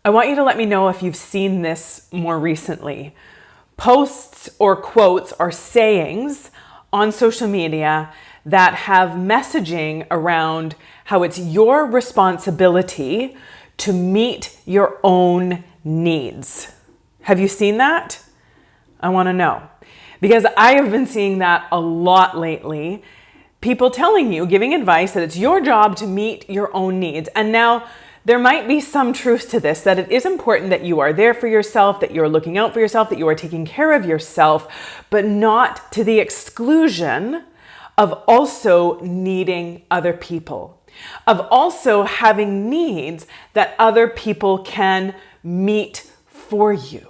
I want you to let me know if you've seen this more recently. Posts or quotes or sayings on social media that have messaging around how it's your responsibility to meet your own needs. Have you seen that? I want to know. Because I have been seeing that a lot lately. People telling you, giving advice that it's your job to meet your own needs. And now there might be some truth to this, that it is important that you are there for yourself, that you're looking out for yourself, that you are taking care of yourself, but not to the exclusion of also needing other people, of also having needs that other people can meet for you.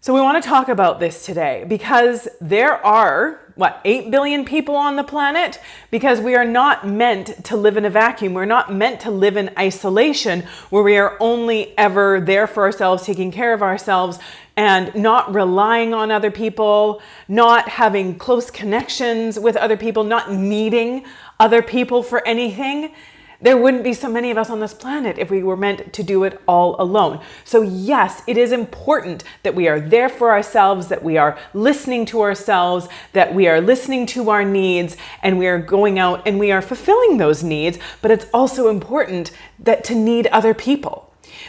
So we want to talk about this today because there are, 8 billion people on the planet? Because we are not meant to live in a vacuum. We're not meant to live in isolation where we are only ever there for ourselves, taking care of ourselves and not relying on other people, not having close connections with other people, not needing other people for anything. There wouldn't be so many of us on this planet if we were meant to do it all alone. So yes, it is important that we are there for ourselves, that we are listening to ourselves, that we are listening to our needs, and we are going out and we are fulfilling those needs. But it's also important that to need other people,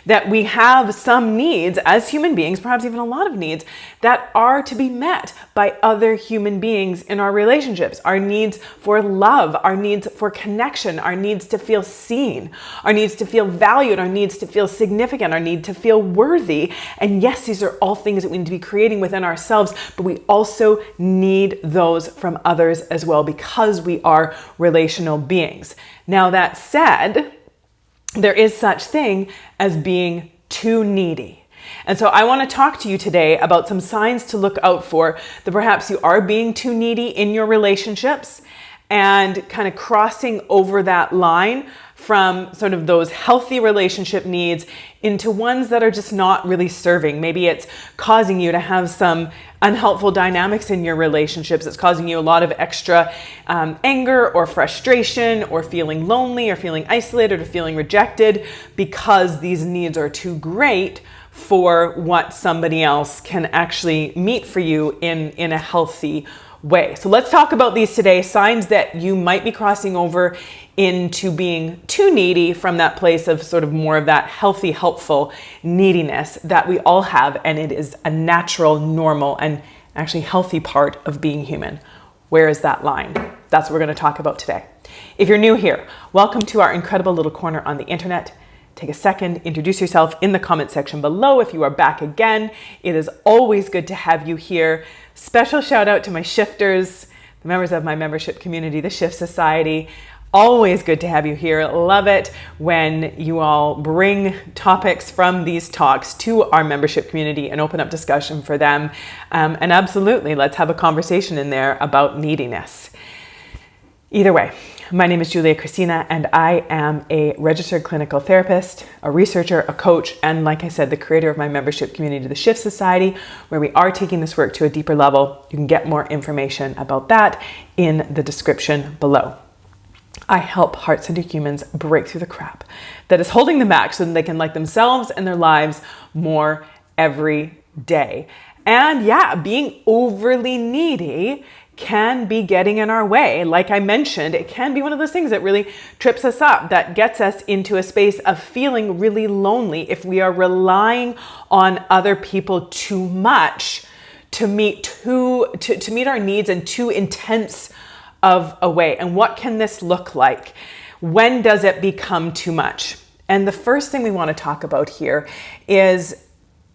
that we have some needs as human beings, perhaps even a lot of needs, that are to be met by other human beings in our relationships. Our needs for love, our needs for connection, our needs to feel seen, our needs to feel valued, our needs to feel significant, our need to feel worthy. And yes, these are all things that we need to be creating within ourselves, but we also need those from others as well because we are relational beings. Now that said, there is such thing as being too needy. And so I want to talk to you today about some signs to look out for that perhaps you are being too needy in your relationships and kind of crossing over that line from sort of those healthy relationship needs into ones that are just not really serving. Maybe it's causing you to have some unhelpful dynamics in your relationships. It's causing you a lot of extra anger or frustration or feeling lonely or feeling isolated or feeling rejected because these needs are too great for what somebody else can actually meet for you in a healthy way. So let's talk about these today, signs that you might be crossing over into being too needy from that place of sort of more of that healthy, helpful neediness that we all have. And it is a natural, normal, and actually healthy part of being human. Where is that line? That's what we're going to talk about today. If you're new here, welcome to our incredible little corner on the internet. Take a second, introduce yourself in the comment section below. If you are back again, it is always good to have you here. Special shout out to my shifters, the members of my membership community, the Shift Society. Always good to have you here. Love it when you all bring topics from these talks to our membership community and open up discussion for them. And absolutely, let's have a conversation in there about neediness. Either way, my name is Kristina, and I am a registered clinical therapist, a researcher, a coach, and like I said, the creator of my membership community, the Shift Society, where we are taking this work to a deeper level. You can get more information about that in the description below. I help heart-centered humans break through the crap that is holding them back so that they can like themselves and their lives more every day. And yeah, being overly needy can be getting in our way. Like I mentioned, it can be one of those things that really trips us up, that gets us into a space of feeling really lonely if we are relying on other people too much to meet our needs in too intense of a way. And what can this look like? When does it become too much? And the first thing we want to talk about here is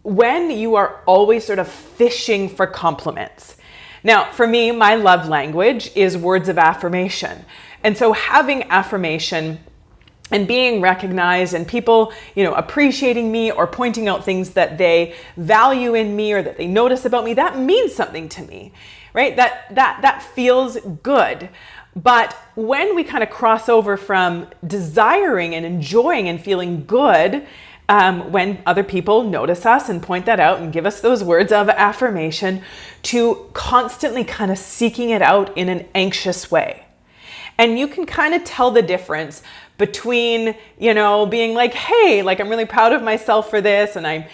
when you are always sort of fishing for compliments. Now, for me, my love language is words of affirmation. And so having affirmation and being recognized and people, appreciating me or pointing out things that they value in me or that they notice about me, that means something to me, right? That feels good. But when we kind of cross over from desiring and enjoying and feeling good, when other people notice us and point that out and give us those words of affirmation, to constantly kind of seeking it out in an anxious way. And you can kind of tell the difference between, being like, hey, like, I'm really proud of myself for this, and I'm,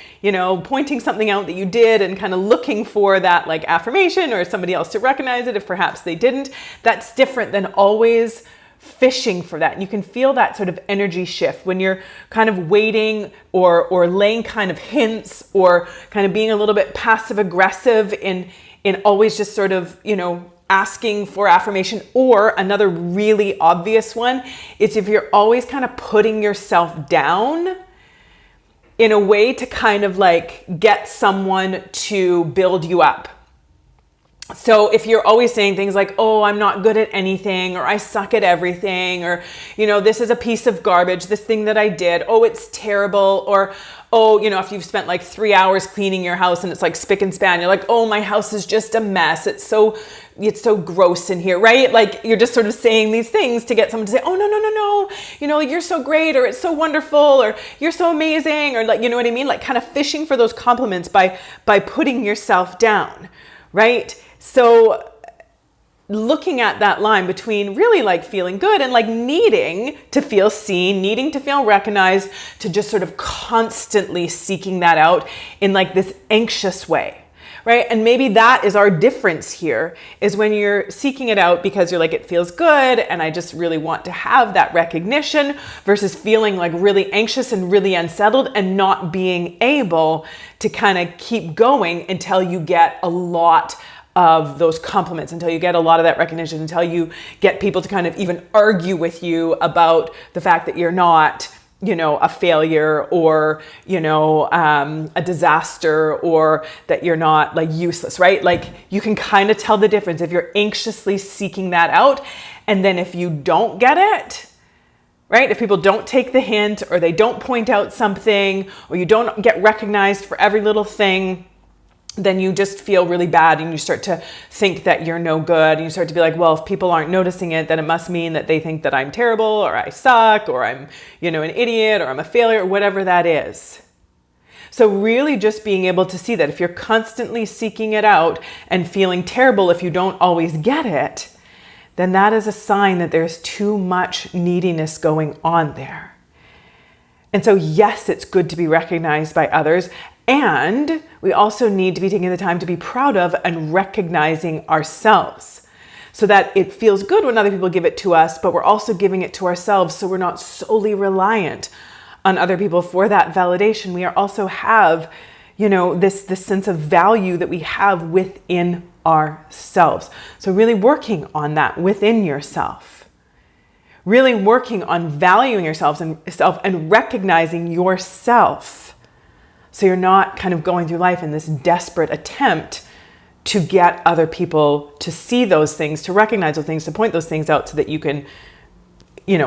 pointing something out that you did and kind of looking for that like affirmation or somebody else to recognize it if perhaps they didn't. That's different than always fishing for that. And you can feel that sort of energy shift when you're kind of waiting or laying kind of hints or kind of being a little bit passive aggressive in always just sort of, asking for affirmation. Or another really obvious one is if you're always kind of putting yourself down in a way to kind of like get someone to build you up. So if you're always saying things like, oh, I'm not good at anything, or I suck at everything, or, this is a piece of garbage, this thing that I did, oh, it's terrible, or, oh, if you've spent like 3 hours cleaning your house and it's like spick and span, you're like, oh, my house is just a mess. It's so gross in here, right? Like you're just sort of saying these things to get someone to say, oh, no, you're so great, or it's so wonderful, or you're so amazing, or like, you know what I mean? Like kind of fishing for those compliments by putting yourself down, right? So looking at that line between really like feeling good and like needing to feel seen, needing to feel recognized, to just sort of constantly seeking that out in like this anxious way, right? And maybe that is our difference here, is when you're seeking it out because you're like, it feels good and I just really want to have that recognition, versus feeling like really anxious and really unsettled and not being able to kind of keep going until you get a lot of those compliments, until you get a lot of that recognition, until you get people to kind of even argue with you about the fact that you're not, a failure, or, a disaster, or that you're not like useless, right? Like you can kind of tell the difference if you're anxiously seeking that out. And then if you don't get it, right? If people don't take the hint, or they don't point out something, or you don't get recognized for every little thing, then you just feel really bad and you start to think that you're no good. And you start to be like, well, if people aren't noticing it, then it must mean that they think that I'm terrible, or I suck, or I'm, an idiot, or I'm a failure, or whatever that is. So really just being able to see that if you're constantly seeking it out and feeling terrible if you don't always get it, then that is a sign that there's too much neediness going on there. And so yes, it's good to be recognized by others. And we also need to be taking the time to be proud of and recognizing ourselves, so that it feels good when other people give it to us, but we're also giving it to ourselves, so we're not solely reliant on other people for that validation. We also have, this sense of value that we have within ourselves. So really working on that within yourself. Really working on valuing yourself and recognizing yourself. So you're not kind of going through life in this desperate attempt to get other people to see those things, to recognize those things, to point those things out, so that you can,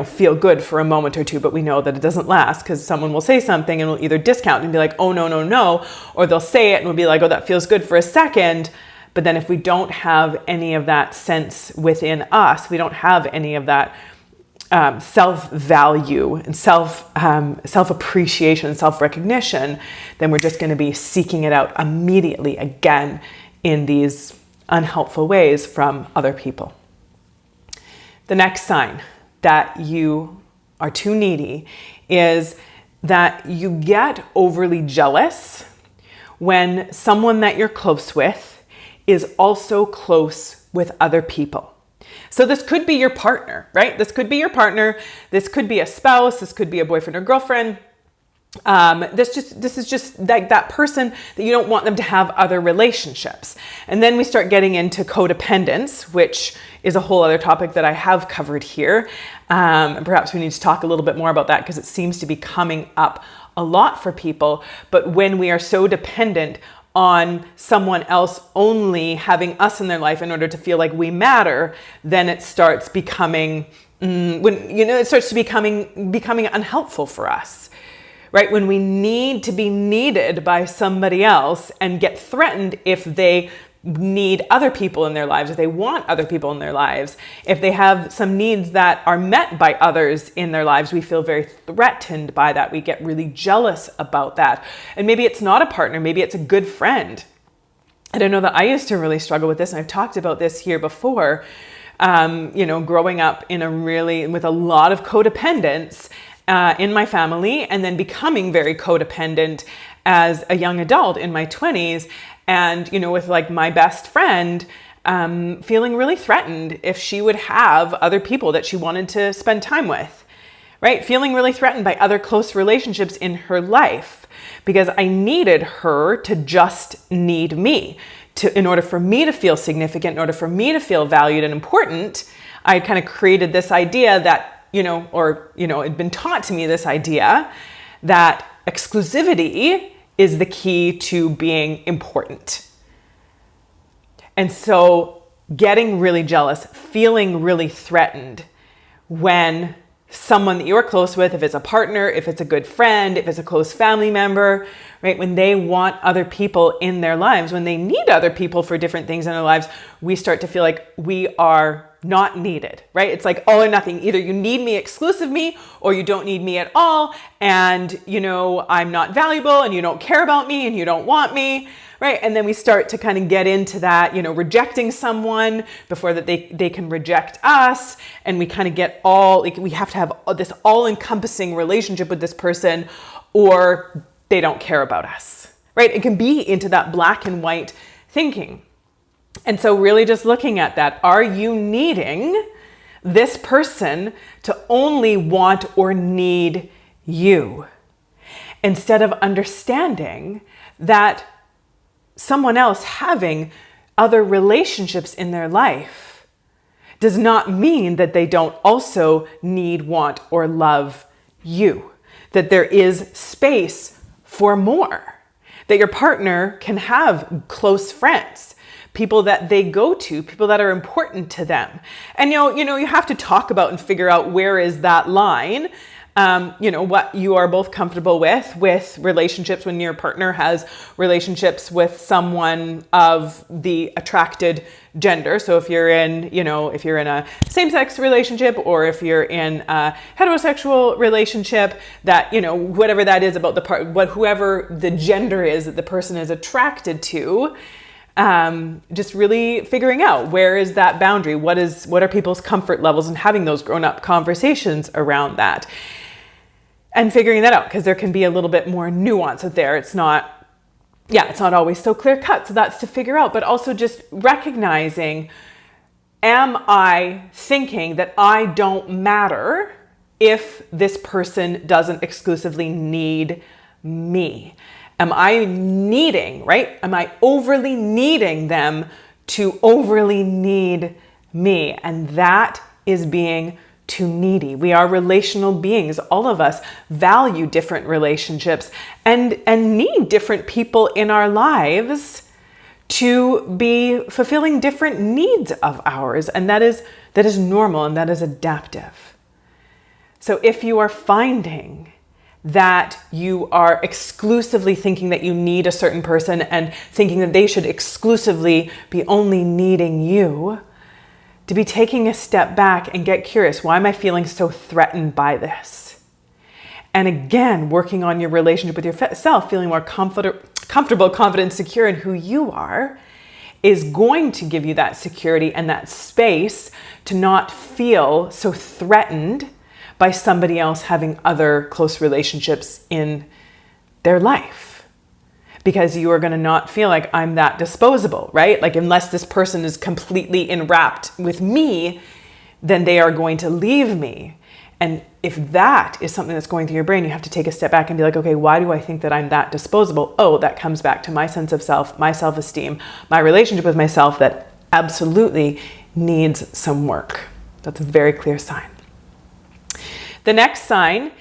feel good for a moment or two. But we know that it doesn't last, because someone will say something and will either discount and be like, oh, no, or they'll say it and we'll be like, oh, that feels good for a second. But then if we don't have any of that sense within us, we don't have any of that self-value and self-appreciation and self-recognition, then we're just going to be seeking it out immediately again in these unhelpful ways from other people. The next sign that you are too needy is that you get overly jealous when someone that you're close with is also close with other people. So this could be your partner, right? This could be your partner. This could be a spouse. This could be a boyfriend or girlfriend. This is just like that person that you don't want them to have other relationships. And then we start getting into codependence, which is a whole other topic that I have covered here. And perhaps we need to talk a little bit more about that, because it seems to be coming up a lot for people. But when we are so dependent on someone else only having us in their life in order to feel like we matter, then it starts becoming becoming unhelpful for us, right? When we need to be needed by somebody else and get threatened if they need other people in their lives, if they want other people in their lives, if they have some needs that are met by others in their lives, we feel very threatened by that. We get really jealous about that. And maybe it's not a partner, maybe it's a good friend. And I know that I used to really struggle with this, and I've talked about this here before. growing up with a lot of codependence in my family, and then becoming very codependent as a young adult in my 20s. And, with like my best friend, feeling really threatened if she would have other people that she wanted to spend time with, right? Feeling really threatened by other close relationships in her life because I needed her to just need me. In order for me to feel significant, in order for me to feel valued and important, I kind of created this idea that, it'd been taught to me this idea that exclusivity is the key to being important. And so getting really jealous, feeling really threatened when someone that you're close with, if it's a partner, if it's a good friend, if it's a close family member, right? When they want other people in their lives, when they need other people for different things in their lives, we start to feel like we are not needed, right? It's like all or nothing. Either you need me, exclusive me, or you don't need me at all. And, I'm not valuable and you don't care about me and you don't want me, right? And then we start to kind of get into that, rejecting someone before that they can reject us. And we kind of get we have to have this all-encompassing relationship with this person or they don't care about us, right? It can be into that black and white thinking. And so really just looking at that, are you needing this person to only want or need you? Instead of understanding that someone else having other relationships in their life does not mean that they don't also need, want, or love you. That there is space for more. That your partner can have close friends, people that they go to, people that are important to them. And you have to talk about and figure out where is that line. What you are both comfortable with relationships when your partner has relationships with someone of the attracted gender. So if you're in a same-sex relationship or if you're in a heterosexual relationship, that, whatever that is about whoever the gender is that the person is attracted to, just really figuring out where is that boundary? What are people's comfort levels, and having those grown-up conversations around that. And figuring that out, because there can be a little bit more nuance out there. It's not always so clear cut. So that's to figure out, but also just recognizing, am I thinking that I don't matter if this person doesn't exclusively need me? Am I needing, right? Am I overly needing them to overly need me? And that is being too needy. We are relational beings. All of us value different relationships and need different people in our lives to be fulfilling different needs of ours. And that is normal and that is adaptive. So if you are finding that you are exclusively thinking that you need a certain person and thinking that they should exclusively be only needing you, to be taking a step back and get curious. Why am I feeling so threatened by this? And again, working on your relationship with yourself, feeling more comfortable, confident, secure in who you are, is going to give you that security and that space to not feel so threatened by somebody else having other close relationships in their life. Because you are going to not feel like I'm that disposable, right? Like unless this person is completely enwrapped with me, then they are going to leave me. And if that is something that's going through your brain, you have to take a step back and be like, okay, why do I think that I'm that disposable? Oh, that comes back to my sense of self, my self-esteem, my relationship with myself that absolutely needs some work. That's a very clear sign. The next sign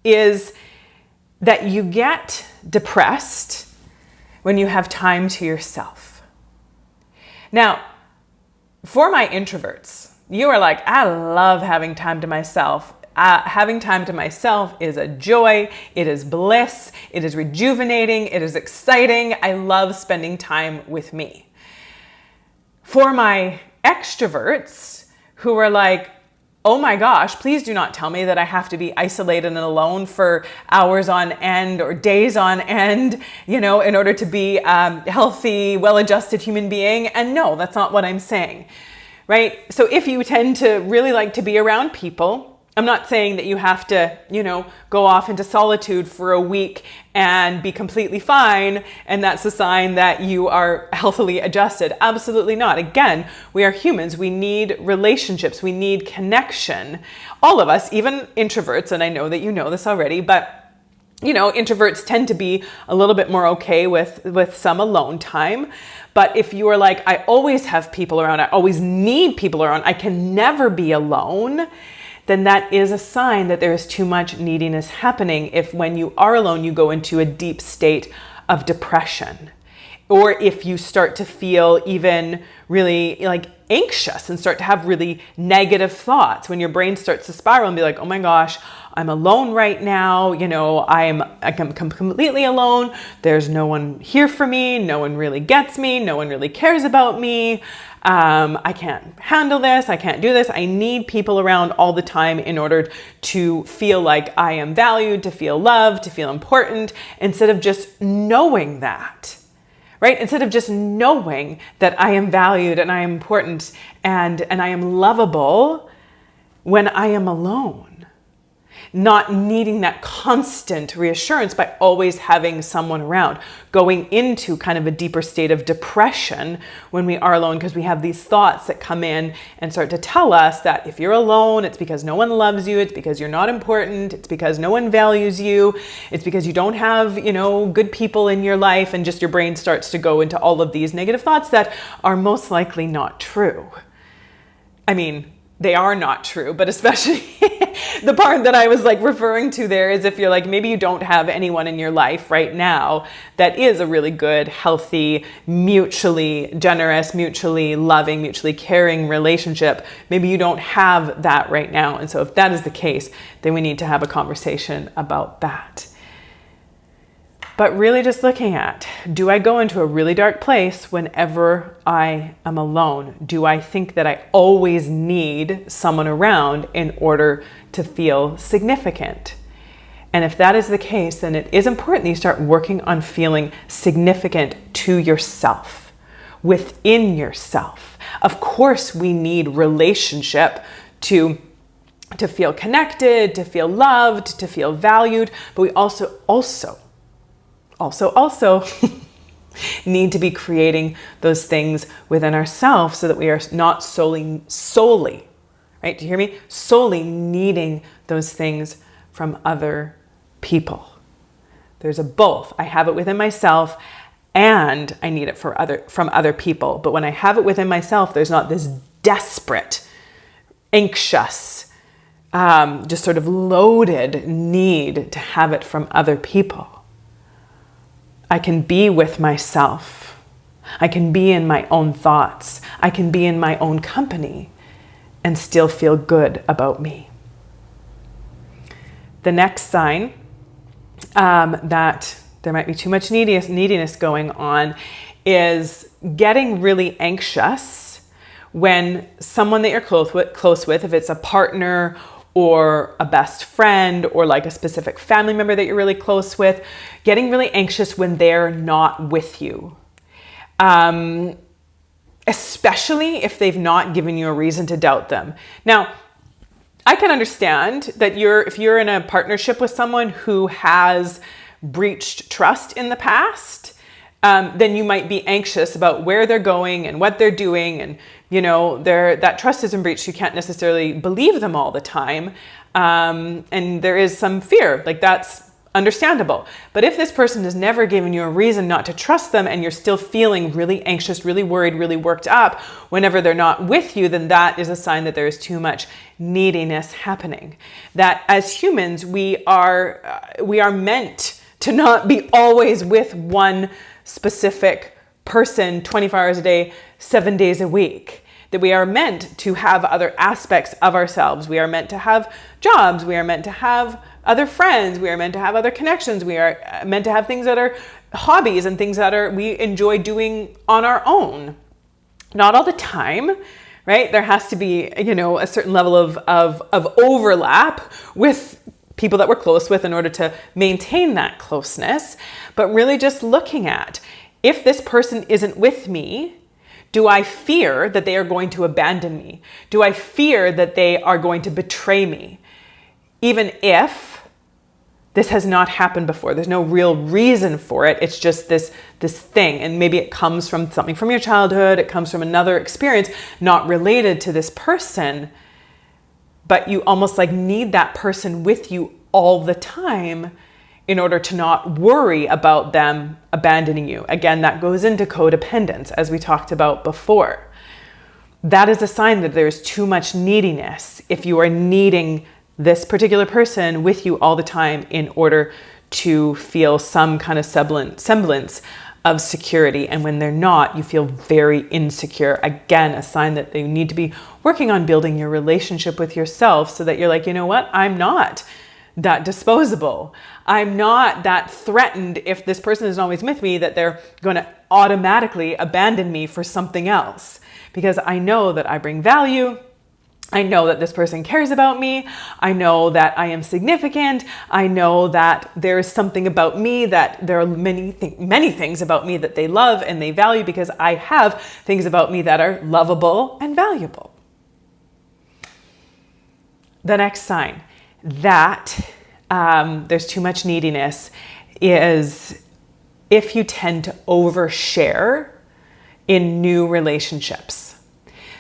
is that you get depressed when you have time to yourself. Now, for my introverts, you are like, I love having time to myself. Having time to myself is a joy. It is bliss. It is rejuvenating. It is exciting. I love spending time with me. For my extroverts who are like, oh my gosh, please do not tell me that I have to be isolated and alone for hours on end or days on end, in order to be a healthy, well-adjusted human being. And no, that's not what I'm saying, right? So if you tend to really like to be around people, I'm not saying that you have to, go off into solitude for a week and be completely fine, and that's a sign that you are healthily adjusted. Absolutely not. Again, we are humans. We need relationships. We need connection. All of us, even introverts, and I know that you know this already, but introverts tend to be a little bit more okay with some alone time. But if you are like, I always have people around, I always need people around, I can never be alone, then that is a sign that there is too much neediness happening. If when you are alone, you go into a deep state of depression, or if you start to feel even really like anxious and start to have really negative thoughts, when your brain starts to spiral and be like, oh my gosh, I'm alone right now. I'm completely alone. There's no one here for me. No one really gets me. No one really cares about me. I can't handle this. I can't do this. I need people around all the time in order to feel like I am valued, to feel loved, to feel important, instead of just knowing that, right? Instead of just knowing that I am valued and I am important and I am lovable when I am alone. Not needing that constant reassurance by always having someone around, going into kind of a deeper state of depression when we are alone, because we have these thoughts that come in and start to tell us that if you're alone, it's because no one loves you, it's because you're not important, it's because no one values you, it's because you don't have, good people in your life, and just your brain starts to go into all of these negative thoughts that are most likely not true. I mean, they are not true, but especially the part that I was referring to there is if you're maybe you don't have anyone in your life right now that is a really good, healthy, mutually generous, mutually loving, mutually caring relationship. Maybe you don't have that right now. And so if that is the case, then we need to have a conversation about that. But really just looking at, do I go into a really dark place whenever I am alone? Do I think that I always need someone around in order to feel significant? And if that is the case, then it is important that you start working on feeling significant to yourself, within yourself. Of course, we need relationship to feel connected, to feel loved, to feel valued, but we also need to be creating those things within ourselves so that we are not solely, right? Do you hear me? Solely needing those things from other people. There's a both. I have it within myself and I need it from other people. But when I have it within myself, there's not this desperate, anxious, just sort of loaded need to have it from other people. I can be with myself. I can be in my own thoughts. I can be in my own company and still feel good about me. The next sign that there might be too much neediness going on is getting really anxious when someone that you're close with, if it's a partner or a best friend or a specific family member that you're really close with, getting really anxious when they're not with you. Especially if they've not given you a reason to doubt them. Now, I can understand that if you're in a partnership with someone who has breached trust in the past, then you might be anxious about where they're going and what they're doing, and that trust isn't breached. You can't necessarily believe them all the time, and there is some fear. That's understandable. But if this person has never given you a reason not to trust them, and you're still feeling really anxious, really worried, really worked up whenever they're not with you, then that is a sign that there is too much neediness happening. That as humans, we are meant to not be always with one specific person 24 hours a day, 7 days a week. That we are meant to have other aspects of ourselves. We are meant to have jobs. We are meant to have other friends. We are meant to have other connections. We are meant to have things that are hobbies and things that we enjoy doing on our own. Not all the time, right? There has to be, a certain level of overlap with people that we're close with in order to maintain that closeness. But really just looking at, if this person isn't with me, do I fear that they are going to abandon me? Do I fear that they are going to betray me? Even if this has not happened before, there's no real reason for it. It's just this thing. And maybe it comes from something from your childhood. It comes from another experience not related to this person. But you almost like need that person with you all the time in order to not worry about them abandoning you. Again, that goes into codependence, as we talked about before. That is a sign that there's too much neediness if you are needing this particular person with you all the time in order to feel some kind of semblance of security. And when they're not, you feel very insecure. Again, a sign that you need to be working on building your relationship with yourself so that you're like, you know what? I'm not that disposable. I'm not that threatened if this person isn't always with me that they're going to automatically abandon me for something else. Because I know that I bring value. I know that this person cares about me. I know that I am significant. I know that there is something about me, that there are many things about me that they love and they value, because I have things about me that are lovable and valuable. The next sign that there's too much neediness is if you tend to overshare in new relationships.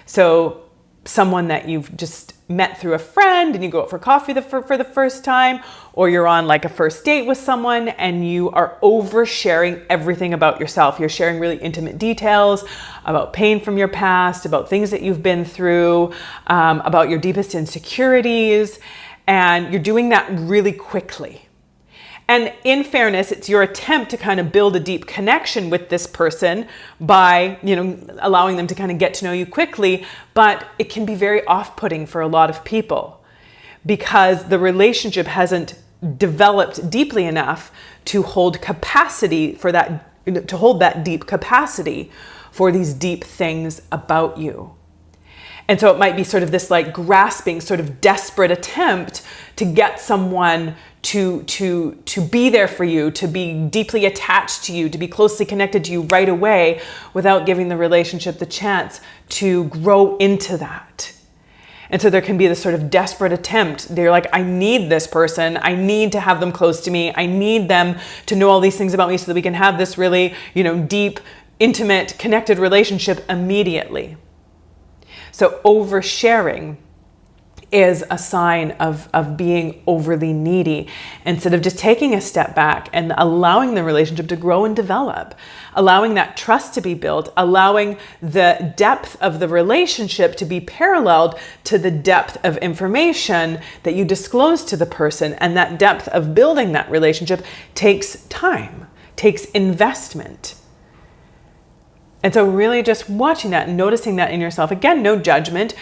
So someone that you've just met through a friend and you go out for coffee for the first time, or you're on like a first date with someone and you are oversharing everything about yourself. You're sharing really intimate details about pain from your past, about things that you've been through, about your deepest insecurities, and you're doing that really quickly. And in fairness, it's your attempt to kind of build a deep connection with this person by, allowing them to kind of get to know you quickly. But it can be very off-putting for a lot of people because the relationship hasn't developed deeply enough to hold capacity for that, to hold that deep capacity for these deep things about you. And so it might be sort of this like grasping, sort of desperate attempt to get someone to be there for you, to be deeply attached to you, to be closely connected to you right away without giving the relationship the chance to grow into that. And so there can be this sort of desperate attempt. They're like, I need this person. I need to have them close to me. I need them to know all these things about me so that we can have this really, deep, intimate, connected relationship immediately. So oversharing is a sign of being overly needy, instead of just taking a step back and allowing the relationship to grow and develop, allowing that trust to be built, allowing the depth of the relationship to be paralleled to the depth of information that you disclose to the person. And that depth of building that relationship takes time, takes investment. And so really just watching that and noticing that in yourself. Again, no judgment.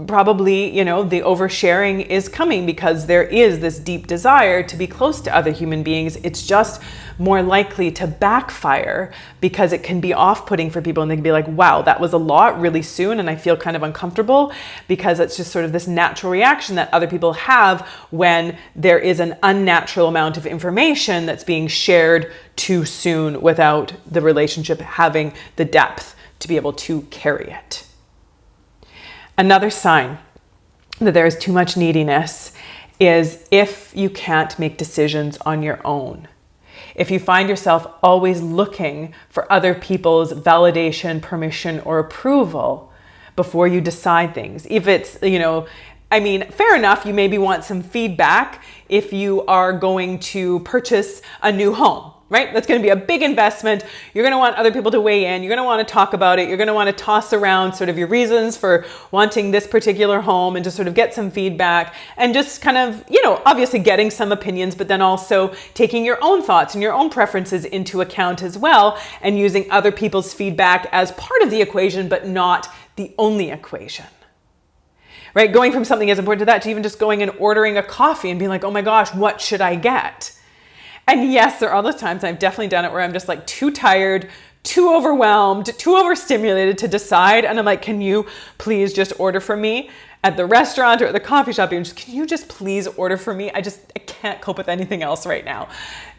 Probably, the oversharing is coming because there is this deep desire to be close to other human beings. It's just more likely to backfire because it can be off-putting for people and they can be like, wow, that was a lot really soon and I feel kind of uncomfortable, because it's just sort of this natural reaction that other people have when there is an unnatural amount of information that's being shared too soon without the relationship having the depth to be able to carry it. Another sign that there is too much neediness is if you can't make decisions on your own. If you find yourself always looking for other people's validation, permission, or approval before you decide things. If it's, fair enough, you maybe want some feedback if you are going to purchase a new home, right? That's going to be a big investment. You're going to want other people to weigh in. You're going to want to talk about it. You're going to want to toss around sort of your reasons for wanting this particular home and just sort of get some feedback and just kind of, obviously getting some opinions, but then also taking your own thoughts and your own preferences into account as well, and using other people's feedback as part of the equation, but not the only equation. Right? Going from something as important to that to even just going and ordering a coffee and being like, oh my gosh, what should I get? And yes, there are those times I've definitely done it where I'm just like too tired, too overwhelmed, too overstimulated to decide. And I'm like, can you please just order for me at the restaurant or at the coffee shop? Can you just please order for me? I can't cope with anything else right now.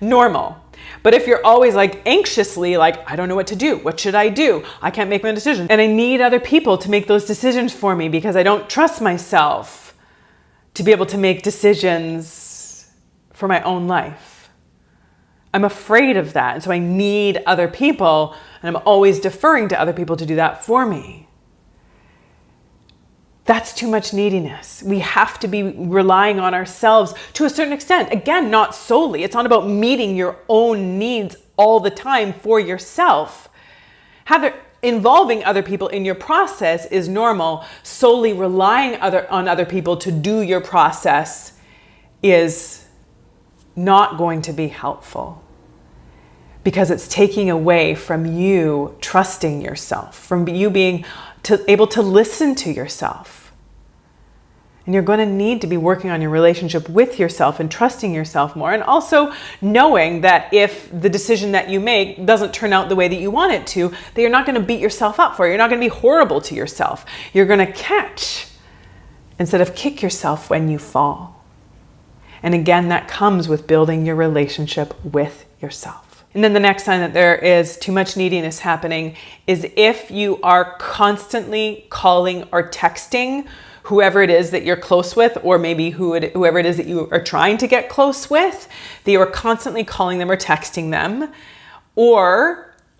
Normal. But if you're always like anxiously like, I don't know what to do. What should I do? I can't make my decision. And I need other people to make those decisions for me because I don't trust myself to be able to make decisions for my own life. I'm afraid of that. And so I need other people, and I'm always deferring to other people to do that for me. That's too much neediness. We have to be relying on ourselves to a certain extent. Again, not solely. It's not about meeting your own needs all the time for yourself. Involving other people in your process is normal. Solely relying on other people to do your process is not going to be helpful, because it's taking away from you trusting yourself, from you being able to listen to yourself. And you're going to need to be working on your relationship with yourself and trusting yourself more. And also knowing that if the decision that you make doesn't turn out the way that you want it to, that you're not going to beat yourself up for it. You're not going to be horrible to yourself. You're going to catch instead of kick yourself when you fall. And again, that comes with building your relationship with yourself. And then the next sign that there is too much neediness happening is if you are constantly calling or texting whoever it is that you're close with, or maybe whoever it is that you are trying to get close with, that you are constantly calling them or texting them,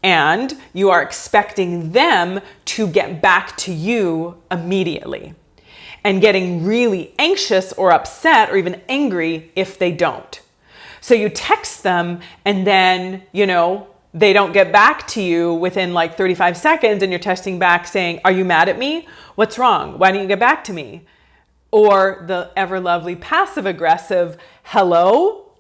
and you are expecting them to get back to you immediately, and getting really anxious or upset or even angry if they don't. So you text them and then, they don't get back to you within like 35 seconds and you're texting back saying, are you mad at me? What's wrong? Why didn't you get back to me? Or the ever lovely passive aggressive, hello? ?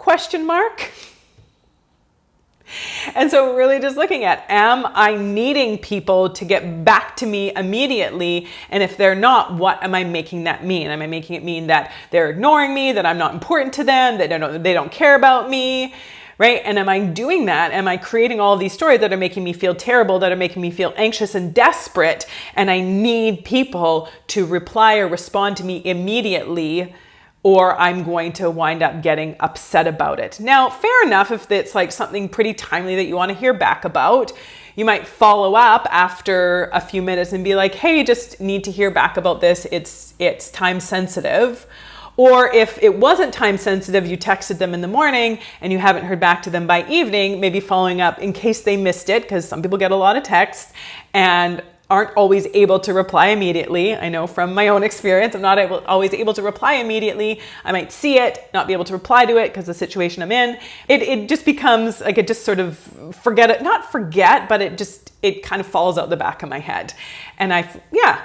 And so we're really just looking at, am I needing people to get back to me immediately? And if they're not, what am I making that mean? Am I making it mean that they're ignoring me, that I'm not important to them, that they don't care about me, right? And am I doing that? Am I creating all of these stories that are making me feel terrible, that are making me feel anxious and desperate, and I need people to reply or respond to me immediately, or I'm going to wind up getting upset about it. Now, fair enough, if it's like something pretty timely that you want to hear back about, you might follow up after a few minutes and be like, hey, just need to hear back about this. It's time sensitive. Or if it wasn't time sensitive, you texted them in the morning and you haven't heard back to them by evening, maybe following up in case they missed it, because some people get a lot of texts and aren't always able to reply immediately. I know from my own experience, I'm not always able to reply immediately. I might see it, not be able to reply to it because the situation I'm in. It just becomes like, it just sort of not forget, but it kind of falls out the back of my head. And I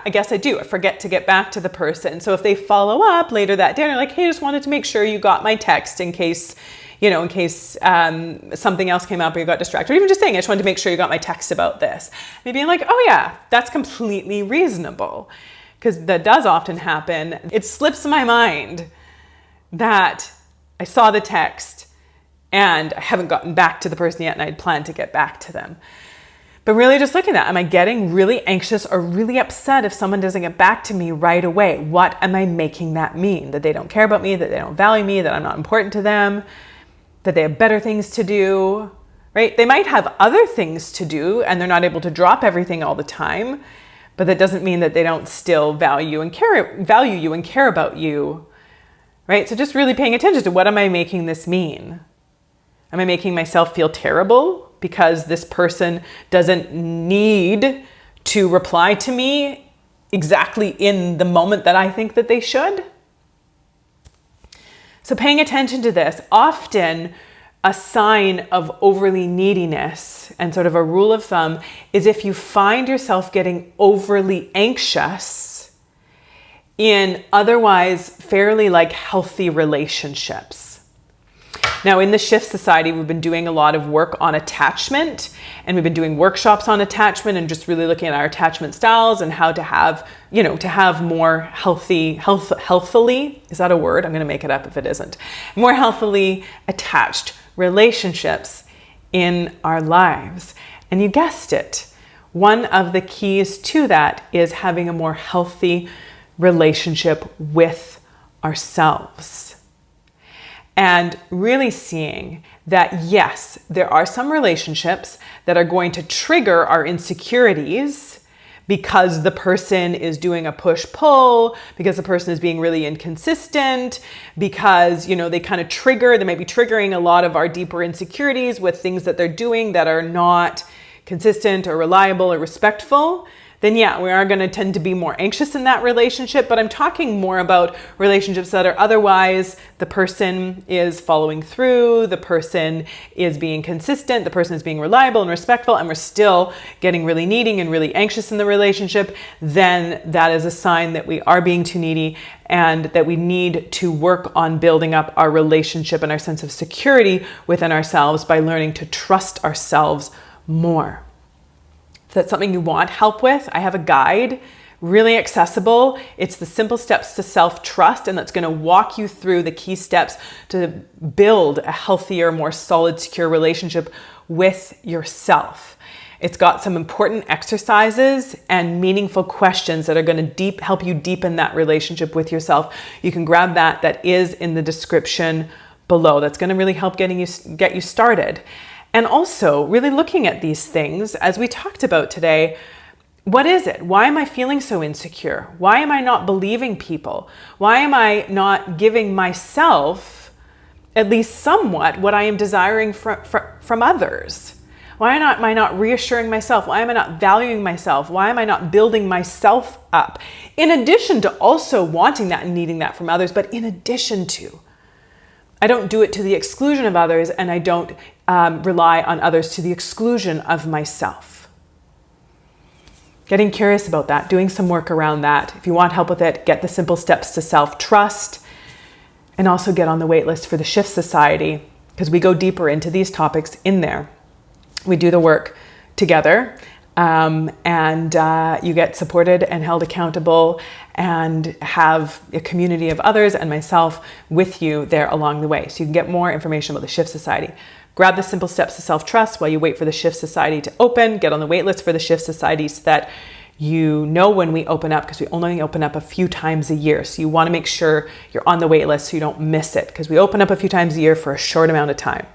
guess I do. I forget to get back to the person. So if they follow up later that day and they're like, hey, I just wanted to make sure you got my text in case something else came up or you got distracted, or even just saying, I just wanted to make sure you got my text about this. Maybe I'm like, oh yeah, that's completely reasonable, because that does often happen. It slips my mind that I saw the text and I haven't gotten back to the person yet and I'd planned to get back to them. But really just looking at that, am I getting really anxious or really upset if someone doesn't get back to me right away? What am I making that mean? That they don't care about me, that they don't value me, that I'm not important to them, that they have better things to do, right? They might have other things to do and they're not able to drop everything all the time, but that doesn't mean that they don't still value you and care about you, right? So just really paying attention to, what am I making this mean? Am I making myself feel terrible because this person doesn't need to reply to me exactly in the moment that I think that they should? So paying attention to this, often a sign of overly neediness and sort of a rule of thumb is if you find yourself getting overly anxious in otherwise fairly healthy relationships. Now, in the Shift Society, we've been doing a lot of work on attachment, and we've been doing workshops on attachment and just really looking at our attachment styles and how to have, to have more healthily, is that a word? I'm going to make it up if it isn't. More healthily attached relationships in our lives. And you guessed it. One of the keys to that is having a more healthy relationship with ourselves. And really seeing that, yes, there are some relationships that are going to trigger our insecurities because the person is doing a push-pull, because the person is being really inconsistent, because, they they might be triggering a lot of our deeper insecurities with things that they're doing that are not consistent or reliable or respectful. Then yeah, we are going to tend to be more anxious in that relationship. But I'm talking more about relationships that are otherwise the person is following through, the person is being consistent, the person is being reliable and respectful, and we're still getting really needy and really anxious in the relationship. Then that is a sign that we are being too needy and that we need to work on building up our relationship and our sense of security within ourselves by learning to trust ourselves more. If that's something you want help with, I have a guide, really accessible. It's the simple steps to self-trust, and that's going to walk you through the key steps to build a healthier, more solid, secure relationship with yourself. It's got some important exercises and meaningful questions that are going to help you deepen that relationship with yourself. You can grab that. That is in the description below. That's going to really help get you started. And also really looking at these things, as we talked about today, what is it? Why am I feeling so insecure? Why am I not believing people? Why am I not giving myself at least somewhat what I am desiring from others? Why am I not reassuring myself? Why am I not valuing myself? Why am I not building myself up? In addition to also wanting that and needing that from others, but in addition to, I don't do it to the exclusion of others, and I don't rely on others to the exclusion of myself. Getting curious about that, doing some work around that. If you want help with it, get the simple steps to self-trust, and also get on the wait list for the Shift Society, because we go deeper into these topics in there. We do the work together, and you get supported and held accountable and have a community of others and myself with you there along the way. So you can get more information about the Shift Society. Grab the simple steps to self-trust while you wait for the Shift Society to open. Get on the wait list for the Shift Society so that you know when we open up, because we only open up a few times a year. So you want to make sure you're on the wait list so you don't miss it, because we open up a few times a year for a short amount of time.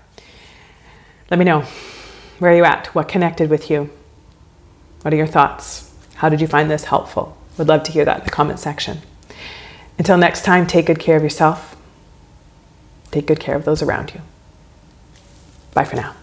Let me know. Where are you at? What connected with you? What are your thoughts? How did you find this helpful? Would love to hear that in the comment section. Until next time, take good care of yourself. Take good care of those around you. Bye for now.